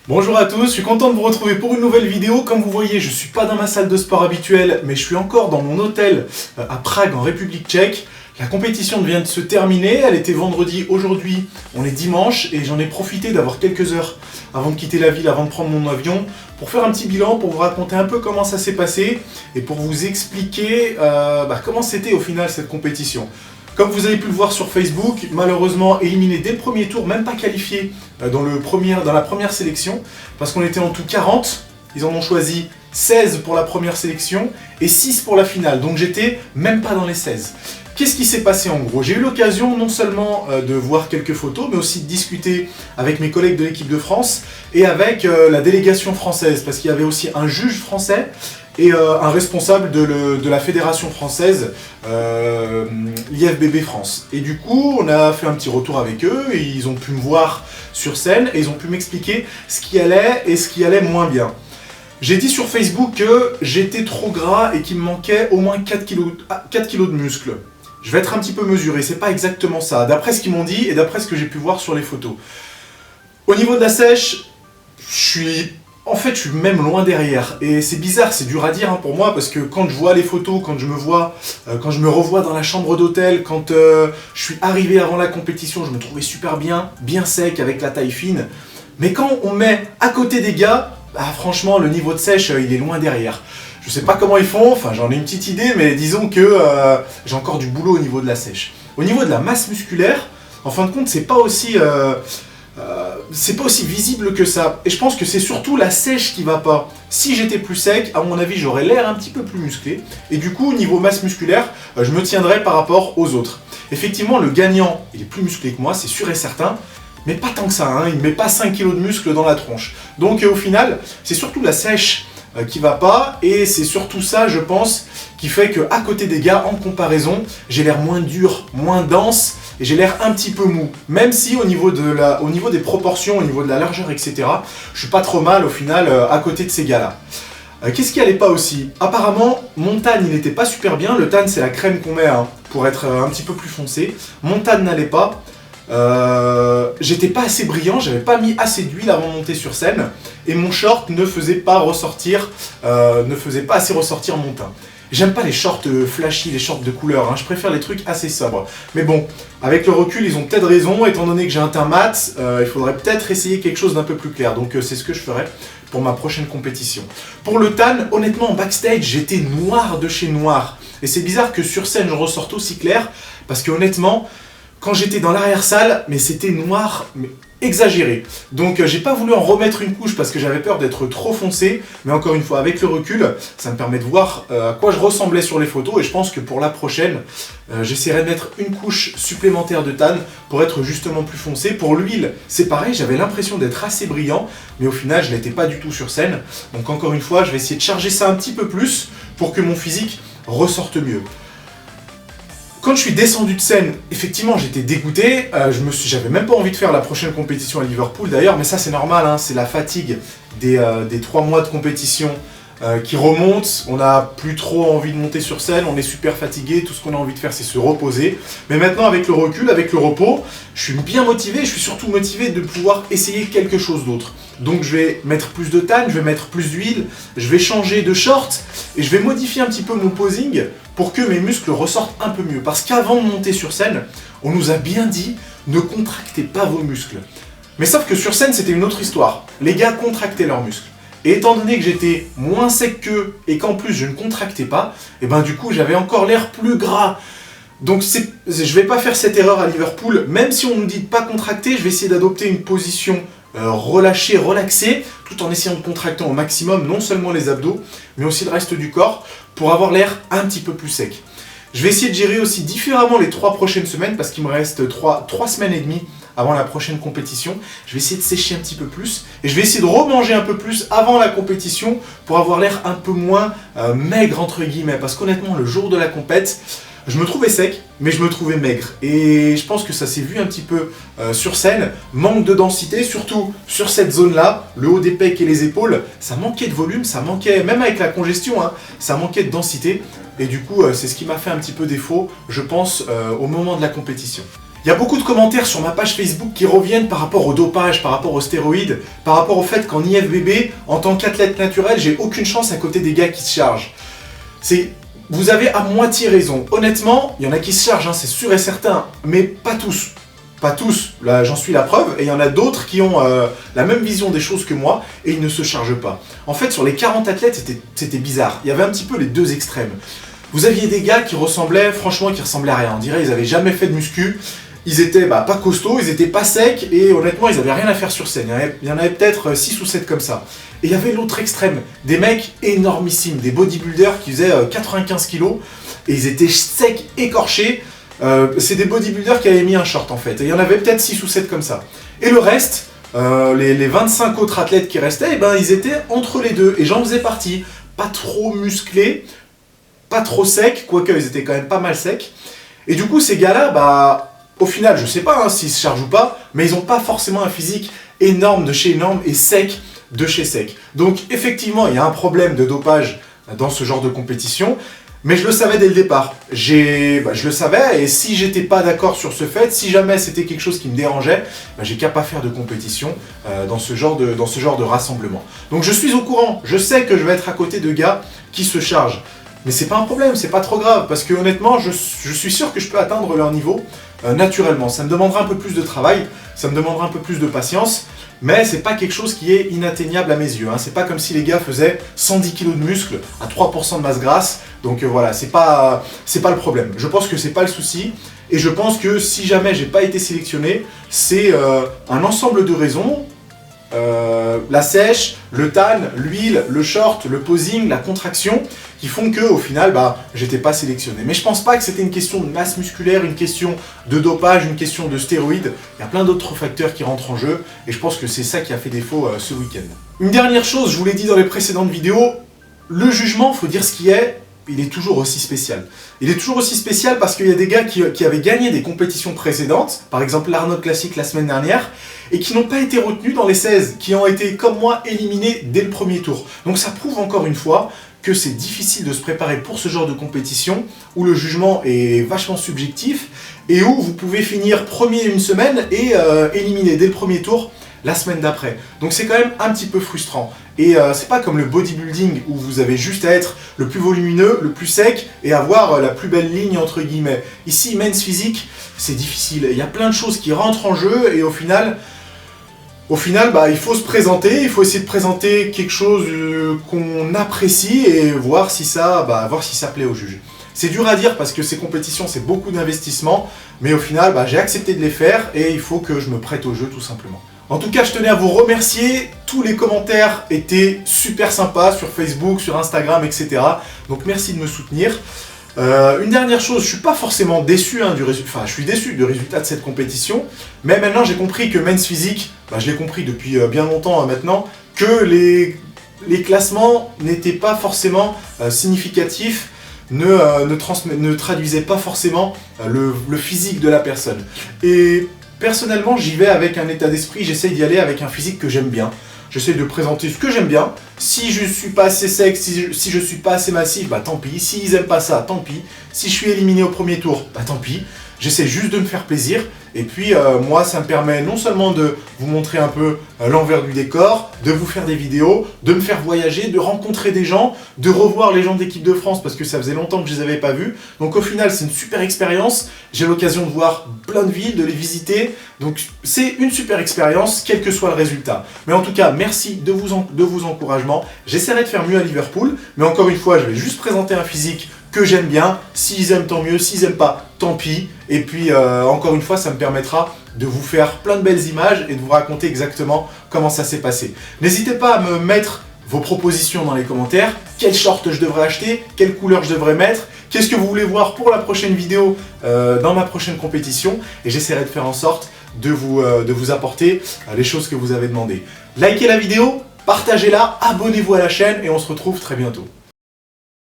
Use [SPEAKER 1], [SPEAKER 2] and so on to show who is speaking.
[SPEAKER 1] Bonjour à tous, je suis content de vous retrouver pour une nouvelle vidéo. Comme vous voyez, je suis pas dans ma salle de sport habituelle, mais je suis encore dans mon hôtel à Prague, en République tchèque. La compétition vient de se terminer, elle était vendredi, aujourd'hui on est dimanche, et j'en ai profité d'avoir quelques heures avant de quitter la ville, avant de prendre mon avion, pour faire un petit bilan, pour vous raconter un peu comment ça s'est passé, et pour vous expliquer comment c'était au final cette compétition. Comme vous avez pu le voir sur Facebook, malheureusement éliminé dès le premier tour, même pas qualifié dans la première sélection, parce qu'on était en tout 40, ils en ont choisi 16 pour la première sélection et 6 pour la finale, donc j'étais même pas dans les 16. Qu'est-ce qui s'est passé en gros? J'ai eu l'occasion non seulement de voir quelques photos, mais aussi de discuter avec mes collègues de l'équipe de France et avec la délégation française, parce qu'il y avait aussi un juge français et un responsable de la fédération française, l'IFBB France. Et du coup, on a fait un petit retour avec eux, et ils ont pu me voir sur scène, et ils ont pu m'expliquer ce qui allait et ce qui allait moins bien. J'ai dit sur Facebook que j'étais trop gras et qu'il me manquait au moins 4 kilos de muscles. Je vais être un petit peu mesuré, c'est pas exactement ça, d'après ce qu'ils m'ont dit et d'après ce que j'ai pu voir sur les photos. Au niveau de la sèche, je suis même loin derrière, et c'est bizarre, c'est dur à dire pour moi, parce que quand je vois les photos, quand je me revois dans la chambre d'hôtel, quand je suis arrivé avant la compétition, je me trouvais super bien sec, avec la taille fine, mais quand on met à côté des gars, franchement le niveau de sèche il est loin derrière. Je sais pas comment ils font, enfin j'en ai une petite idée, mais disons que j'ai encore du boulot au niveau de la sèche. Au niveau de la masse musculaire, en fin de compte c'est pas aussi visible que ça, et je pense que c'est surtout la sèche qui va pas. Si j'étais plus sec, à mon avis j'aurais l'air un petit peu plus musclé, et du coup au niveau masse musculaire, je me tiendrais par rapport aux autres. Effectivement le gagnant, il est plus musclé que moi, c'est sûr et certain, mais pas tant que ça, hein. Il ne met pas 5 kg de muscle dans la tronche. Donc au final, c'est surtout la sèche qui va pas, et c'est surtout ça je pense qui fait que à côté des gars, en comparaison, j'ai l'air moins dur, moins dense, et j'ai l'air un petit peu mou, même si au niveau des proportions, au niveau de la largeur, etc., je suis pas trop mal au final à côté de ces gars-là. Qu'est-ce qui allait pas aussi? Apparemment, mon tan il n'était pas super bien. Le tan c'est la crème qu'on met pour être un petit peu plus foncé. Mon tan n'allait pas. J'étais pas assez brillant, j'avais pas mis assez d'huile avant de monter sur scène, et mon short ne faisait pas assez ressortir mon teint. J'aime pas les shorts flashy, les shorts de couleur, je préfère les trucs assez sobres. Mais bon, avec le recul, ils ont peut-être raison, étant donné que j'ai un teint mat, il faudrait peut-être essayer quelque chose d'un peu plus clair, donc c'est ce que je ferai pour ma prochaine compétition. Pour le tan, honnêtement, en backstage, j'étais noir de chez noir, et c'est bizarre que sur scène, je ressorte aussi clair, parce que honnêtement, quand j'étais dans l'arrière-salle, mais c'était noir, mais exagéré. Donc j'ai pas voulu en remettre une couche parce que j'avais peur d'être trop foncé, mais encore une fois, avec le recul, ça me permet de voir à quoi je ressemblais sur les photos, et je pense que pour la prochaine, j'essaierai de mettre une couche supplémentaire de tan pour être justement plus foncé. Pour l'huile, c'est pareil, j'avais l'impression d'être assez brillant, mais au final, je l'étais pas du tout sur scène. Donc encore une fois, je vais essayer de charger ça un petit peu plus pour que mon physique ressorte mieux. Quand je suis descendu de scène, effectivement j'étais dégoûté, j'avais même pas envie de faire la prochaine compétition à Liverpool d'ailleurs, mais ça c'est normal, c'est la fatigue des 3 mois de compétition qui remonte, on n'a plus trop envie de monter sur scène, on est super fatigué, tout ce qu'on a envie de faire c'est se reposer. Mais maintenant avec le recul, avec le repos, je suis bien motivé, je suis surtout motivé de pouvoir essayer quelque chose d'autre. Donc je vais mettre plus de tan, je vais mettre plus d'huile, je vais changer de short, et je vais modifier un petit peu mon posing pour que mes muscles ressortent un peu mieux. Parce qu'avant de monter sur scène, on nous a bien dit, ne contractez pas vos muscles. Mais sauf que sur scène c'était une autre histoire, les gars contractaient leurs muscles. Et étant donné que j'étais moins sec qu'eux, et qu'en plus je ne contractais pas, et du coup j'avais encore l'air plus gras. Donc je vais pas faire cette erreur à Liverpool, même si on nous dit de pas contracter, je vais essayer d'adopter une position relâchée, relaxée, tout en essayant de contracter au maximum, non seulement les abdos, mais aussi le reste du corps, pour avoir l'air un petit peu plus sec. Je vais essayer de gérer aussi différemment les 3 prochaines semaines, parce qu'il me reste 3 semaines et demie avant la prochaine compétition. Je vais essayer de sécher un petit peu plus, et je vais essayer de remanger un peu plus avant la compétition, pour avoir l'air un peu moins maigre entre guillemets, parce qu'honnêtement le jour de la compète, je me trouvais sec, mais je me trouvais maigre. Et je pense que ça s'est vu un petit peu sur scène. Manque de densité, surtout sur cette zone-là, le haut des pecs et les épaules. Ça manquait de volume, ça manquait, même avec la congestion, ça manquait de densité. Et du coup, c'est ce qui m'a fait un petit peu défaut, je pense, au moment de la compétition. Il y a beaucoup de commentaires sur ma page Facebook qui reviennent par rapport au dopage, par rapport aux stéroïdes, par rapport au fait qu'en IFBB, en tant qu'athlète naturel, j'ai aucune chance à côté des gars qui se chargent. Vous avez à moitié raison. Honnêtement, il y en a qui se chargent, hein, c'est sûr et certain, mais pas tous. Pas tous, là j'en suis la preuve, et il y en a d'autres qui ont la même vision des choses que moi, et ils ne se chargent pas. En fait, sur les 40 athlètes, c'était bizarre. Il y avait un petit peu les deux extrêmes. Vous aviez des gars qui ressemblaient, franchement, qui ressemblaient à rien. On dirait qu'ils n'avaient jamais fait de muscu. Ils étaient pas costauds, ils étaient pas secs, et honnêtement, ils n'avaient rien à faire sur scène. Il y en avait peut-être 6 ou 7 comme ça. Et il y avait l'autre extrême, des mecs énormissimes, des bodybuilders qui faisaient 95 kilos, et ils étaient secs, écorchés. C'est des bodybuilders qui avaient mis un short en fait, et il y en avait peut-être 6 ou 7 comme ça. Et le reste, les 25 autres athlètes qui restaient, eh ben, ils étaient entre les deux, et j'en faisais partie. Pas trop musclés, pas trop secs, quoique ils étaient quand même pas mal secs. Et du coup, ces gars-là, au final, je sais pas hein, s'ils se chargent ou pas, mais ils n'ont pas forcément un physique énorme de chez énorme et sec de chez sec. Donc effectivement, il y a un problème de dopage dans ce genre de compétition, mais je le savais dès le départ. Je le savais, et si j'étais pas d'accord sur ce fait, si jamais c'était quelque chose qui me dérangeait, j'ai qu'à pas faire de compétition dans ce genre de rassemblement. Donc je suis au courant, je sais que je vais être à côté de gars qui se chargent. Mais c'est pas un problème, c'est pas trop grave, parce que honnêtement, je suis sûr que je peux atteindre leur niveau naturellement. Ça me demandera un peu plus de travail, ça me demandera un peu plus de patience, mais c'est pas quelque chose qui est inatteignable à mes yeux. Hein. C'est pas comme si les gars faisaient 110 kg de muscles à 3% de masse grasse, donc voilà, c'est pas le problème. Je pense que c'est pas le souci, et je pense que si jamais j'ai pas été sélectionné, c'est un ensemble de raisons. La sèche, le tan, l'huile, le short, le posing, la contraction, qui font que au final, j'étais pas sélectionné. Mais je pense pas que c'était une question de masse musculaire, une question de dopage, une question de stéroïdes. Il y a plein d'autres facteurs qui rentrent en jeu, et je pense que c'est ça qui a fait défaut ce week-end. Une dernière chose, je vous l'ai dit dans les précédentes vidéos, le jugement, faut dire ce qui est, il est toujours aussi spécial. Il est toujours aussi spécial parce qu'il y a des gars qui avaient gagné des compétitions précédentes, par exemple l'Arnold Classic la semaine dernière, et qui n'ont pas été retenus dans les 16, qui ont été, comme moi, éliminés dès le premier tour. Donc ça prouve encore une fois que c'est difficile de se préparer pour ce genre de compétition, où le jugement est vachement subjectif, et où vous pouvez finir premier une semaine et éliminer dès le premier tour la semaine d'après. Donc c'est quand même un petit peu frustrant. Et c'est pas comme le bodybuilding où vous avez juste à être le plus volumineux, le plus sec et avoir la plus belle ligne entre guillemets. Ici, men's physique, c'est difficile. Il y a plein de choses qui rentrent en jeu et au final, il faut se présenter, il faut essayer de présenter quelque chose qu'on apprécie et voir si ça plaît aux juges. C'est dur à dire parce que ces compétitions, c'est beaucoup d'investissement, mais au final, j'ai accepté de les faire et il faut que je me prête au jeu tout simplement. En tout cas, je tenais à vous remercier. Tous les commentaires étaient super sympas sur Facebook, sur Instagram, etc. Donc merci de me soutenir. Une dernière chose, je suis pas forcément déçu du résultat, enfin je suis déçu du résultat de cette compétition, mais maintenant j'ai compris que Men's Physique, je l'ai compris depuis bien longtemps maintenant, que les classements n'étaient pas forcément significatifs, ne traduisaient pas forcément le physique de la personne. Et personnellement, j'y vais avec un état d'esprit, j'essaye d'y aller avec un physique que j'aime bien. J'essaie de présenter ce que j'aime bien. Si je suis pas assez sec, si je suis pas assez massif, tant pis. S'ils aiment pas ça, tant pis. Si je suis éliminé au premier tour, tant pis. J'essaie juste de me faire plaisir. Et puis moi, ça me permet non seulement de vous montrer un peu l'envers du décor, de vous faire des vidéos, de me faire voyager, de rencontrer des gens, de revoir les gens de l'équipe de France parce que ça faisait longtemps que je les avais pas vus. Donc au final, c'est une super expérience. J'ai l'occasion de voir plein de villes, de les visiter. Donc c'est une super expérience, quel que soit le résultat. Mais en tout cas, merci de vos encouragements. J'essaierai de faire mieux à Liverpool. Mais encore une fois, je vais juste présenter un physique que j'aime bien. S'ils aiment, tant mieux. S'ils aiment pas, tant pis. Et puis, encore une fois, ça me permettra de vous faire plein de belles images et de vous raconter exactement comment ça s'est passé. N'hésitez pas à me mettre vos propositions dans les commentaires. Quel short je devrais acheter? Quelle couleur je devrais mettre? Qu'est-ce que vous voulez voir pour la prochaine vidéo dans ma prochaine compétition? Et j'essaierai de faire en sorte de vous apporter les choses que vous avez demandées. Likez la vidéo, partagez-la, abonnez-vous à la chaîne et on se retrouve très bientôt.